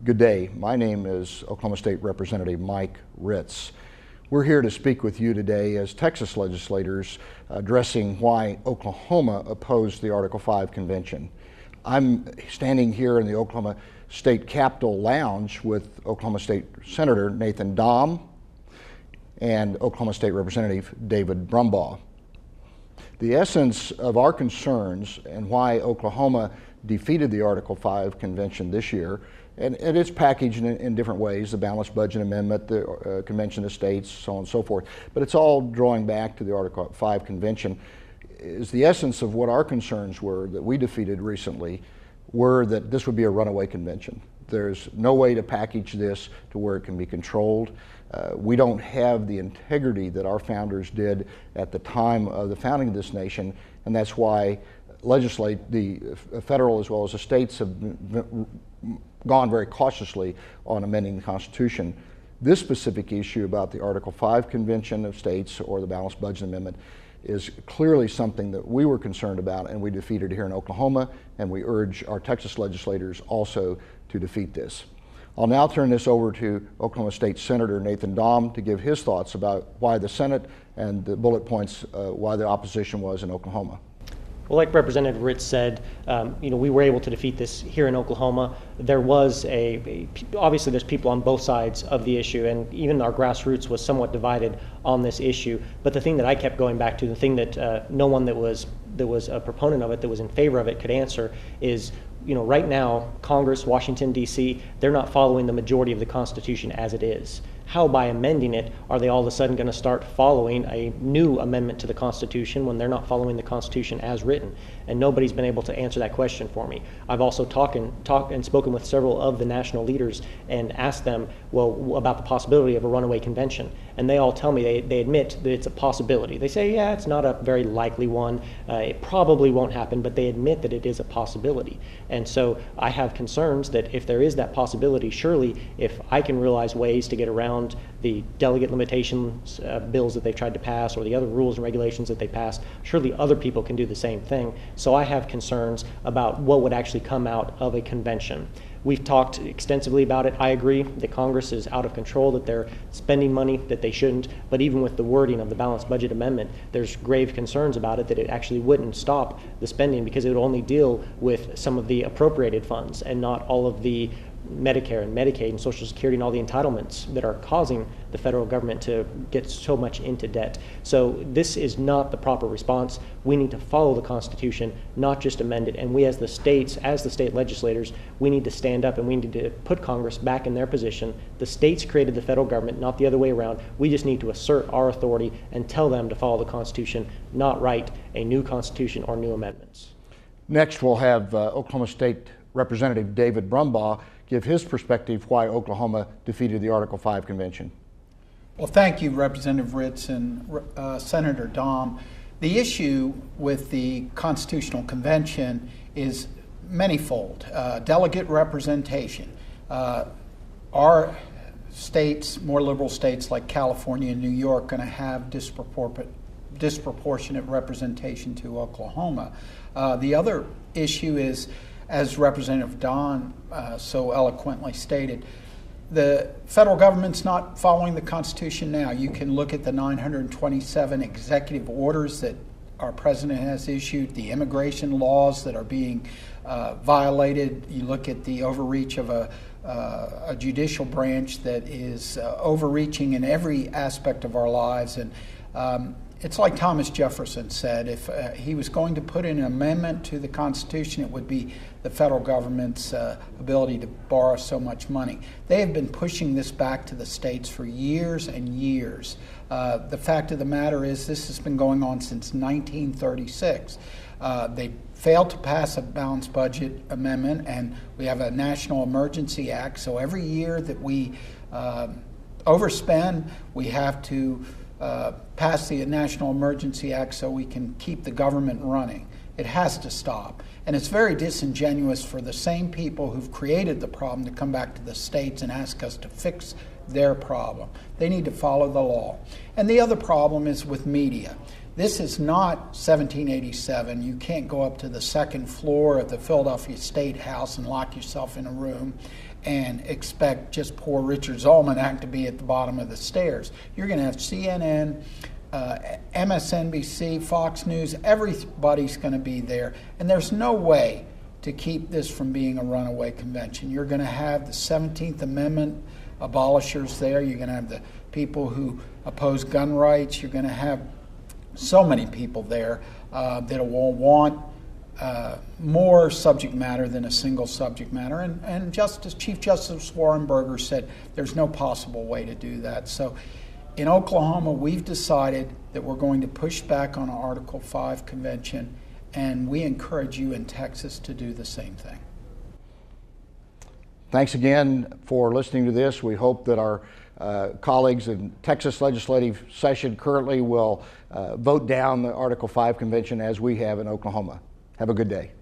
Good day. My name is Oklahoma State Representative Mike Ritz. We're here to speak with you today as Texas legislators addressing why Oklahoma opposed the Article 5 convention. I'm standing here in the Oklahoma State Capitol Lounge with Oklahoma State Senator Nathan Dahm and Oklahoma State Representative David Brumbaugh. The essence of our concerns and why Oklahoma defeated the Article 5 convention this year, and it's packaged in different ways, the balanced budget amendment, the convention of states, so on and so forth, but it's all drawing back to the Article 5 convention, is the essence of what our concerns were that we defeated recently were that this would be a runaway convention. There's no way to package this to where it can be controlled. We don't have the integrity that our founders did at the time of the founding of this nation, and that's why the federal as well as the states have gone very cautiously on amending the Constitution. This specific issue about the Article 5 Convention of States or the Balanced Budget Amendment is clearly something that we were concerned about and we defeated here in Oklahoma, and we urge our Texas legislators also to defeat this. I'll now turn this over to Oklahoma State Senator Nathan Dahm to give his thoughts about why the Senate and the bullet points why the opposition was in Oklahoma. Well, like Representative Ritz said, we were able to defeat this here in Oklahoma. There was obviously there's people on both sides of the issue, and even our grassroots was somewhat divided on this issue. But the thing that I kept going back to, the thing that no one that was a proponent of it, that was in favor of it, could answer is, right now, Congress, Washington, D.C., they're not following the majority of the Constitution as it is. How, by amending it, are they all of a sudden going to start following a new amendment to the Constitution when they're not following the Constitution as written? And nobody's been able to answer that question for me. I've also talked and spoken with several of the national leaders and asked them, about the possibility of a runaway convention. And they all tell me they admit that it's a possibility. They say, yeah, it's not a very likely one. It probably won't happen, but they admit that it is a possibility. And so I have concerns that if there is that possibility, surely if I can realize ways to get around the delegate limitations bills that they've tried to pass or the other rules and regulations that they passed, surely other people can do the same thing. So I have concerns about what would actually come out of a convention. We've talked extensively about it. I agree that Congress is out of control, that they're spending money that they shouldn't, but even with the wording of the Balanced Budget Amendment, there's grave concerns about it that it actually wouldn't stop the spending because it would only deal with some of the appropriated funds and not all of the Medicare and Medicaid and Social Security and all the entitlements that are causing the federal government to get so much into debt. So this is not the proper response. We need to follow the Constitution, not just amend it. And we as the state legislators, we need to stand up and we need to put Congress back in their position. The states created the federal government, not the other way around. We just need to assert our authority and tell them to follow the Constitution, not write a new Constitution or new amendments. Next, we'll have Oklahoma State Representative David Brumbaugh give his perspective why Oklahoma defeated the Article 5 convention. Well, thank you, Representative Ritz and Senator Dahm. The issue with the Constitutional Convention is manifold. Delegate representation. Are states, more liberal states like California and New York, going to have disproportionate representation to Oklahoma? The other issue is, as Representative Dahm so eloquently stated, the federal government's not following the Constitution now. You can look at the 927 executive orders that our president has issued, the immigration laws that are being violated. You look at the overreach of a judicial branch that is overreaching in every aspect of our lives. And it's like Thomas Jefferson said, if he was going to put in an amendment to the Constitution, it would be the federal government's ability to borrow so much money. They have been pushing this back to the states for years and years. The fact of the matter is this has been going on since 1936. They failed to pass a balanced budget amendment, and we have a National Emergency Act. So every year that we overspend, we have to pass the National Emergency Act so we can keep the government running. It has to stop. And it's very disingenuous for the same people who've created the problem to come back to the states and ask us to fix their problem. They need to follow the law. And the other problem is with media. This is not 1787. You can't go up to the second floor of the Philadelphia State House and lock yourself in a room and expect just poor Richard's Almanac to be at the bottom of the stairs. You're going to have CNN, MSNBC, Fox News, everybody's going to be there. And there's no way to keep this from being a runaway convention. You're going to have the 17th Amendment abolishers there. You're going to have the people who oppose gun rights. You're going to have so many people there that will want more subject matter than a single subject matter. And Chief Justice Warren Burger said there's no possible way to do that. So in Oklahoma, we've decided that we're going to push back on an Article 5 convention, and we encourage you in Texas to do the same thing. Thanks again for listening to this. We hope that our colleagues in Texas legislative session currently will vote down the Article 5 convention as we have in Oklahoma. Have a good day.